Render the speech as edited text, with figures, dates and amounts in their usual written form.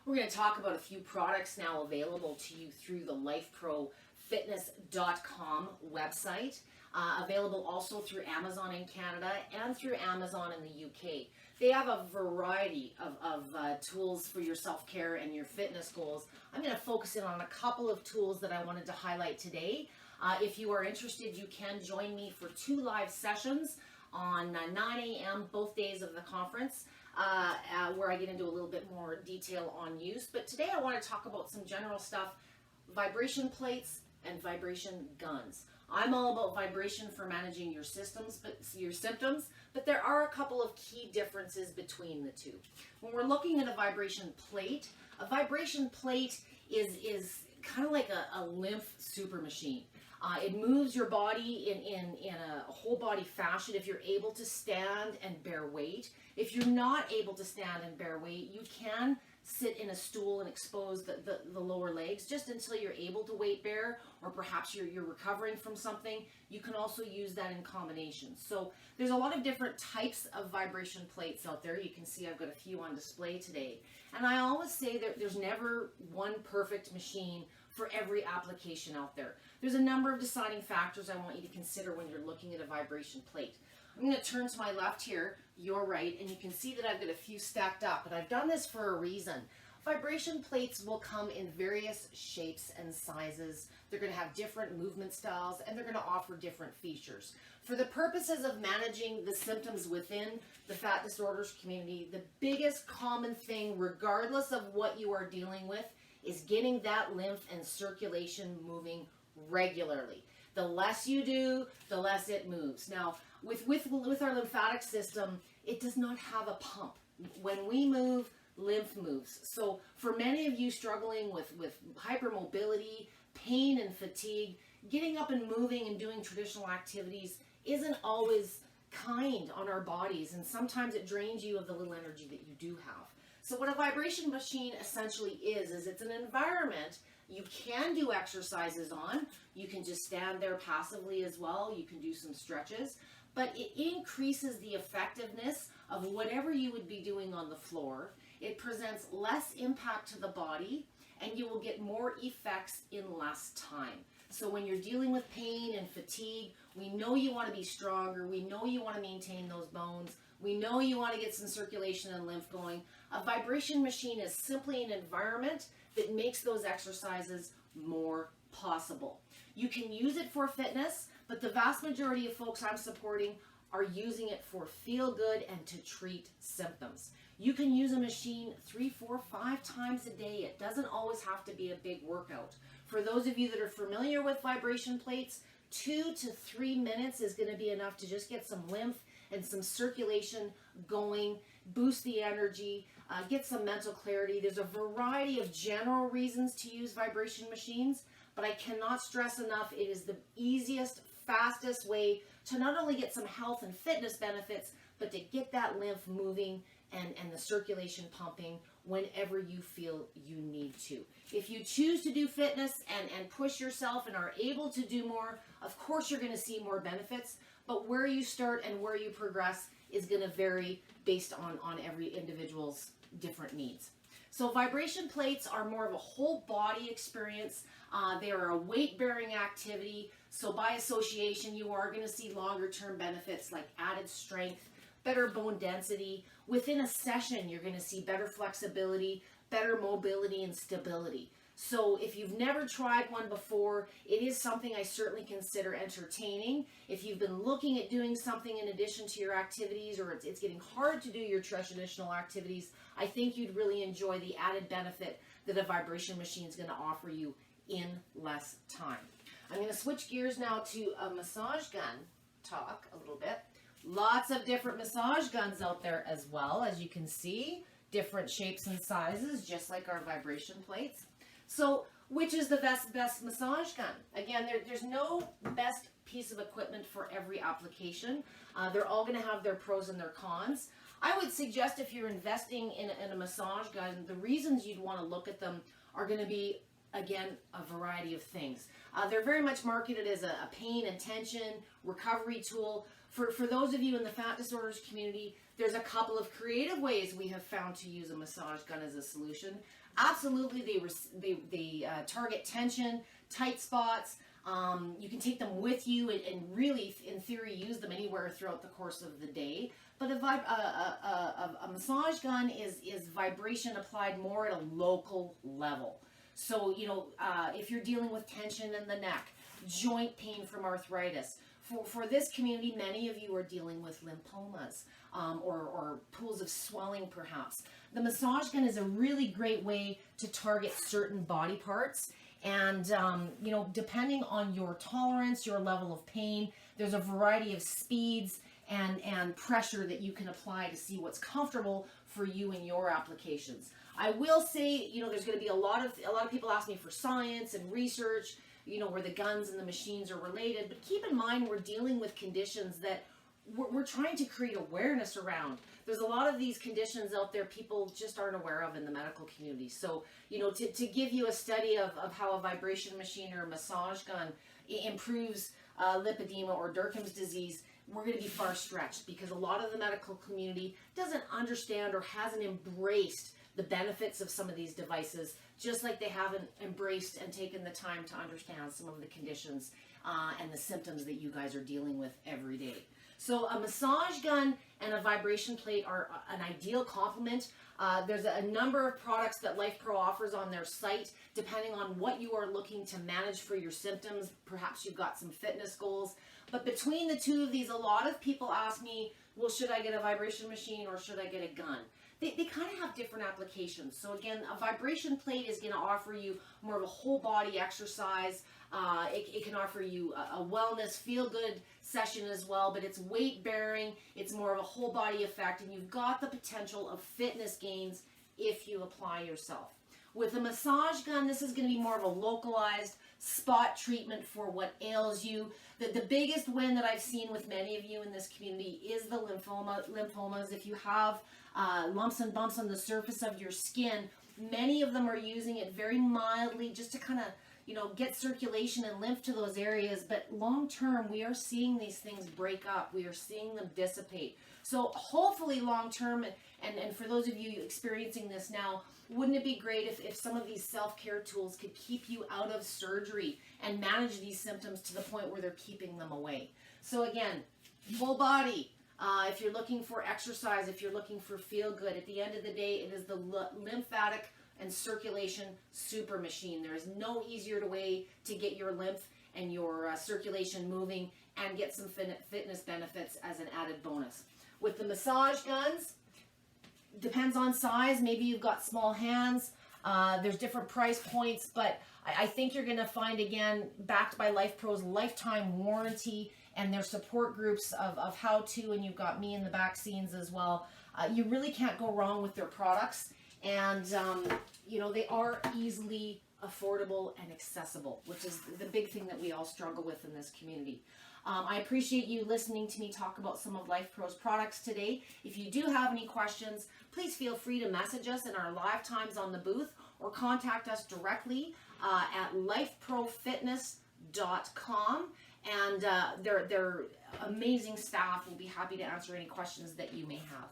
We're going to talk about a few products now available to you through the lifeprofitness.com website. Available also through Amazon in Canada and through Amazon in the UK. They have a variety of tools for your self-care and your fitness goals. I'm going to focus in on a couple of tools that I wanted to highlight today. If you are interested, you can join me for 2 live sessions on 9 a.m. both days of the conference, where I get into a little bit more detail on use. But today I want to talk about some general stuff, vibration plates and vibration guns. I'm all about vibration for managing your symptoms, but there are a couple of key differences between the two. When we're looking at a vibration plate is kind of like a lymph super machine. It moves your body in a whole body fashion if you're able to stand and bear weight. If you're not able to stand and bear weight, you can sit in a stool and expose the lower legs just until you're able to weight bear, or perhaps you're recovering from something. You can also use that in combination. So there's a lot of different types of vibration plates out there. You can see I've got a few on display today. And I always say that there's never one perfect machine for every application out there. There's a number of deciding factors I want you to consider when you're looking at a vibration plate. I'm going to turn to my left here, your right, and you can see that I've got a few stacked up, and I've done this for a reason. Vibration plates will come in various shapes and sizes. They're going to have different movement styles, and they're going to offer different features. For the purposes of managing the symptoms within the fat disorders community, the biggest common thing, regardless of what you are dealing with, is getting that lymph and circulation moving regularly. The less you do, the less it moves. Now, with our lymphatic system, it does not have a pump. When we move, lymph moves. So for many of you struggling with hypermobility, pain and fatigue, getting up and moving and doing traditional activities isn't always kind on our bodies, and sometimes it drains you of the little energy that you do have. So what a vibration machine essentially is it's an environment you can do exercises on. You can just stand there passively as well. You can do some stretches, but it increases the effectiveness of whatever you would be doing on the floor. It presents less impact to the body, and you will get more effects in less time. So when you're dealing with pain and fatigue, we know you want to be stronger. We know you want to maintain those bones. We know you want to get some circulation and lymph going. A vibration machine is simply an environment that makes those exercises more possible. You can use it for fitness, but the vast majority of folks I'm supporting are using it for feel good and to treat symptoms. You can use a machine 3, 4, 5 times a day. It doesn't always have to be a big workout. For those of you that are familiar with vibration plates, 2 to 3 minutes is going to be enough to just get some lymph and some circulation going, boost the energy, get some mental clarity. There's a variety of general reasons to use vibration machines, but I cannot stress enough, it is the easiest, fastest way to not only get some health and fitness benefits, but to get that lymph moving and the circulation pumping whenever you feel you need to. If you choose to do fitness and push yourself and are able to do more, of course you're going to see more benefits, but where you start and where you progress is going to vary based on every individual's different needs. So vibration plates are more of a whole body experience. They are a weight-bearing activity, so by association you are going to see longer-term benefits like added strength, better bone density. Within a session, you're going to see better flexibility, better mobility and stability. So if you've never tried one before, it is something I certainly consider entertaining. If you've been looking at doing something in addition to your activities, or it's getting hard to do your traditional activities, I think you'd really enjoy the added benefit that a vibration machine is going to offer you in less time. I'm going to switch gears now to a massage gun talk a little bit. Lots of different massage guns out there as well, as you can see. Different shapes and sizes, just like our vibration plates. So, which is the best massage gun? Again, there's no best piece of equipment for every application. They're all going to have their pros and their cons. I would suggest if you're investing in a massage gun, the reasons you'd want to look at them are going to be again, a variety of things. They're very much marketed as a pain and tension recovery tool. For those of you in the fat disorders community, there's a couple of creative ways we have found to use a massage gun as a solution. Absolutely, they target tension, tight spots. You can take them with you and really, in theory, use them anywhere throughout the course of the day. But a massage gun is vibration applied more at a local level. So, if you're dealing with tension in the neck, joint pain from arthritis, for this community, many of you are dealing with lymphomas or pools of swelling perhaps. The massage gun is a really great way to target certain body parts. And, depending on your tolerance, your level of pain, there's a variety of speeds and pressure that you can apply to see what's comfortable for you in your applications. I will say, there's going to be a lot of people ask me for science and research, where the guns and the machines are related. But keep in mind, we're dealing with conditions that we're trying to create awareness around. There's a lot of these conditions out there people just aren't aware of in the medical community. So, to give you a study of how a vibration machine or a massage gun improves lipedema or Dercum's disease, we're going to be far stretched, because a lot of the medical community doesn't understand or hasn't embraced the benefits of some of these devices, just like they haven't embraced and taken the time to understand some of the conditions and the symptoms that you guys are dealing with every day. So a massage gun and a vibration plate are an ideal complement. There's a number of products that Lifepro offers on their site, depending on what you are looking to manage for your symptoms. Perhaps you've got some fitness goals. But between the two of these, a lot of people ask me, well, should I get a vibration machine or should I get a gun? They kind of have different applications. So again, a vibration plate is going to offer you more of a whole body exercise. It can offer you a wellness, feel-good session as well, but it's weight-bearing. It's more of a whole body effect, and you've got the potential of fitness gains if you apply yourself. With a massage gun, this is going to be more of a localized spot treatment for what ails you. The biggest win that I've seen with many of you in this community is the lymphomas. If you have lumps and bumps on the surface of your skin, many of them are using it very mildly just to kind of get circulation and lymph to those areas. But long term, we are seeing these things break up. We are seeing them dissipate. So hopefully long term, and for those of you experiencing this now, wouldn't it be great if some of these self-care tools could keep you out of surgery and manage these symptoms to the point where they're keeping them away? So again, full body. If you're looking for exercise, if you're looking for feel good, at the end of the day, it is the lymphatic and circulation super machine. There is no easier way to get your lymph and your circulation moving and get some fitness benefits as an added bonus. With the massage guns, depends on size. Maybe you've got small hands. There's different price points, but I think you're going to find, again, backed by Lifepro's lifetime warranty and their support groups of how to, and you've got me in the back scenes as well. You really can't go wrong with their products. And, they are easily affordable and accessible, which is the big thing that we all struggle with in this community. I appreciate you listening to me talk about some of Lifepro's products today. If you do have any questions, please feel free to message us in our live times on the booth or contact us directly at lifeprofitness.com. And their amazing staff will be happy to answer any questions that you may have.